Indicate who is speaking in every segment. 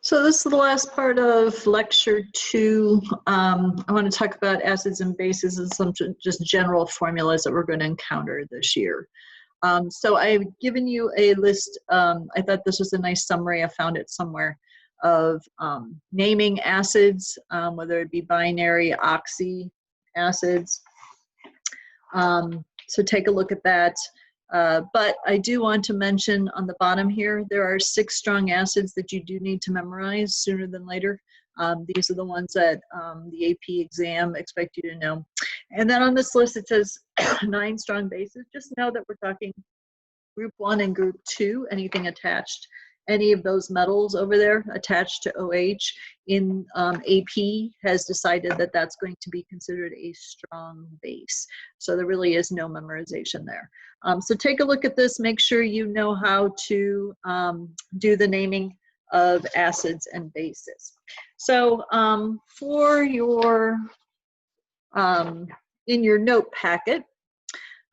Speaker 1: So this is the last part of lecture 2. I want to talk about acids and bases and some just general formulas that we're going to encounter this year. So I've given you a list. I thought this was a nice summary. I found it somewhere of naming acids, whether it be binary, oxy acids. So take a look at that. But I do want to mention on the bottom here, there are 6 strong acids that you do need to memorize sooner than later. These are the ones that the AP exam expect you to know. And then on this list, it says 9 strong bases. Just know that we're talking group 1 and group 2, anything attached. Any of those metals over there attached to OH in AP has decided that that's going to be considered a strong base. So there really is no memorization there. So take a look at this, make sure you know how to do the naming of acids and bases. So for your, in your note packet,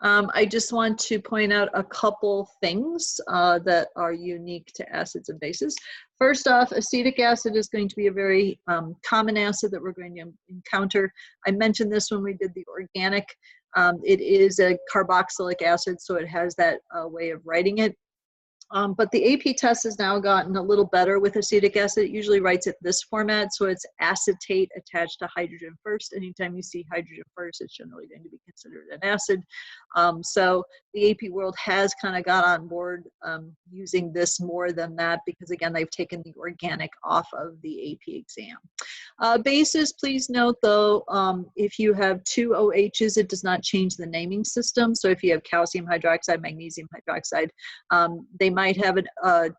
Speaker 1: I just want to point out a couple things that are unique to acids and bases. First off, acetic acid is going to be a very common acid that we're going to encounter. I mentioned this when we did the organic. It is a carboxylic acid, so it has that way of writing it. But the AP test has now gotten a little better with acetic acid. It usually writes it this format, so it's acetate attached to hydrogen first. Anytime you see hydrogen first, it's generally going to be considered an acid. So the AP world has kind of got on board using this more than that because, again, they've taken the organic off of the AP exam. Bases, please note, though, if you have 2 OHs, it does not change the naming system. So if you have calcium hydroxide, magnesium hydroxide, they might have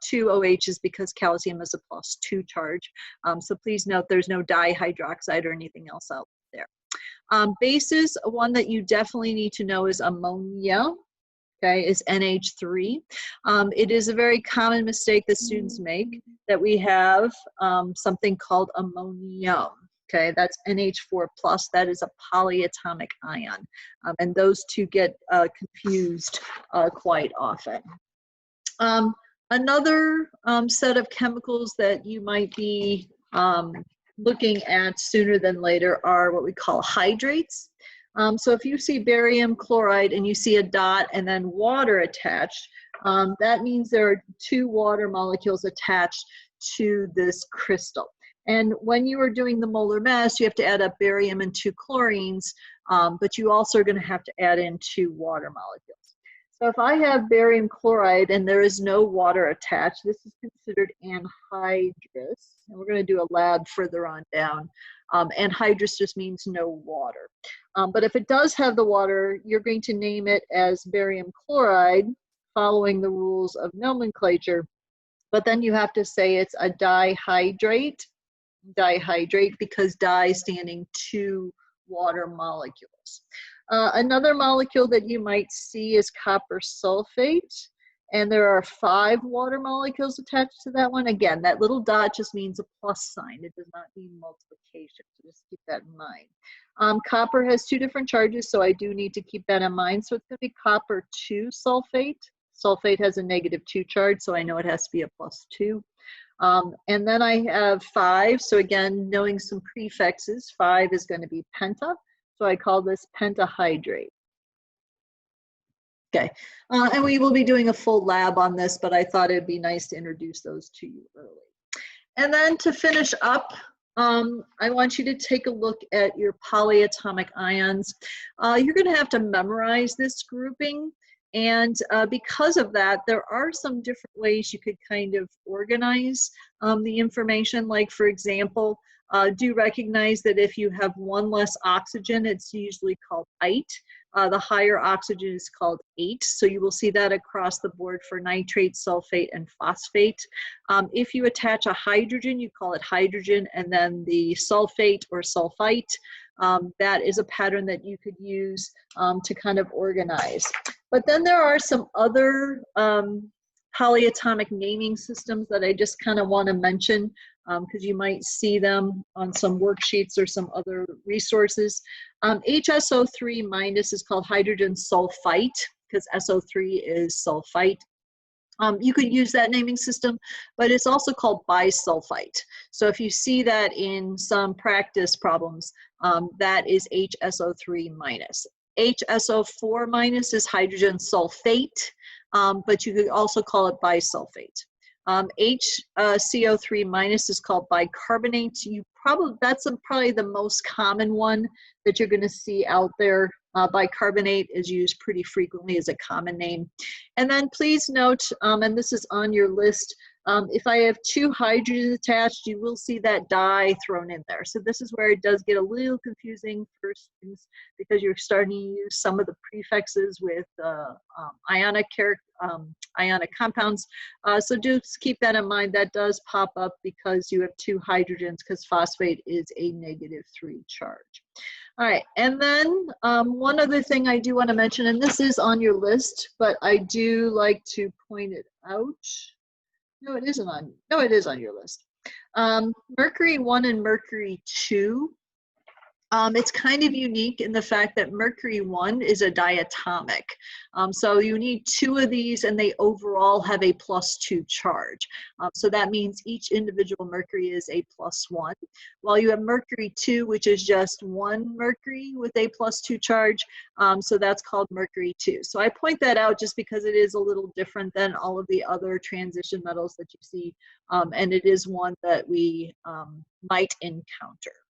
Speaker 1: 2 OHs because calcium is a +2 charge. So please note there's no dihydroxide or anything else out there. Bases, one that you definitely need to know is ammonia. Okay, is NH3. It is a very common mistake that students make that we have something called ammonium. Okay, that's NH4+, that is a polyatomic ion. And those two get confused quite often. Another set of chemicals that you might be looking at sooner than later are what we call hydrates. So if you see barium chloride and you see a dot and then water attached, that means there are 2 water molecules attached to this crystal. And when you are doing the molar mass, you have to add up barium and 2 chlorines, but you also are going to have to add in 2 water molecules. So if I have barium chloride and there is no water attached, this is considered anhydrous. And we're going to do a lab further on down. Anhydrous just means no water. But if it does have the water, you're going to name it as barium chloride, following the rules of nomenclature. But then you have to say it's a dihydrate, because di standing 2 water molecules. Another molecule that you might see is copper sulfate, and there are 5 water molecules attached to that one. Again, that little dot just means a plus sign. It does not mean multiplication, so just keep that in mind. Copper has 2 different charges, so I do need to keep that in mind. So it's going to be copper 2 sulfate. Sulfate has a -2 charge, so I know it has to be a +2. And then I have 5, so again, knowing some prefixes, 5 is going to be penta. So I call this pentahydrate. Okay, and we will be doing a full lab on this, but I thought it'd be nice to introduce those to you early. And then to finish up, I want you to take a look at your polyatomic ions. You're going to have to memorize this grouping. And because of that, there are some different ways you could kind of organize the information. Like, for example, do recognize that if you have 1 less oxygen, it's usually called ite. The higher oxygen is called ate. So you will see that across the board for nitrate, sulfate, and phosphate. If you attach a hydrogen, you call it hydrogen, and then the sulfate or sulfite, that is a pattern that you could use to kind of organize. But then there are some other polyatomic naming systems that I just kind of want to mention because you might see them on some worksheets or some other resources. HSO3- is called hydrogen sulfite because SO3 is sulfite. You could use that naming system, but it's also called bisulfite. So if you see that in some practice problems, that is HSO3 minus. HSO4 minus is hydrogen sulfate, but you could also call it bisulfate. HCO3 minus is called bicarbonate. That's probably the most common one that you're going to see out there. Bicarbonate is used pretty frequently as a common name. And then please note, and this is on your list, if I have two hydrogens attached, you will see that di thrown in there. So this is where it does get a little confusing for students because you're starting to use some of the prefixes with ionic compounds. So just keep that in mind. That does pop up because you have two hydrogens, because phosphate is a -3 charge. All right, and then one other thing I do want to mention, and this is on your list, but I do like to point it out. No, it isn't on. No, it is on your list. Mercury 1 and Mercury 2. It's kind of unique in the fact that Mercury 1 is a diatomic. So you need two of these and they overall have a +2 charge. So that means each individual mercury is a +1. While you have Mercury 2, which is just one mercury with a +2 charge, so that's called Mercury 2. So I point that out just because it is a little different than all of the other transition metals that you see, and it is one that we might encounter.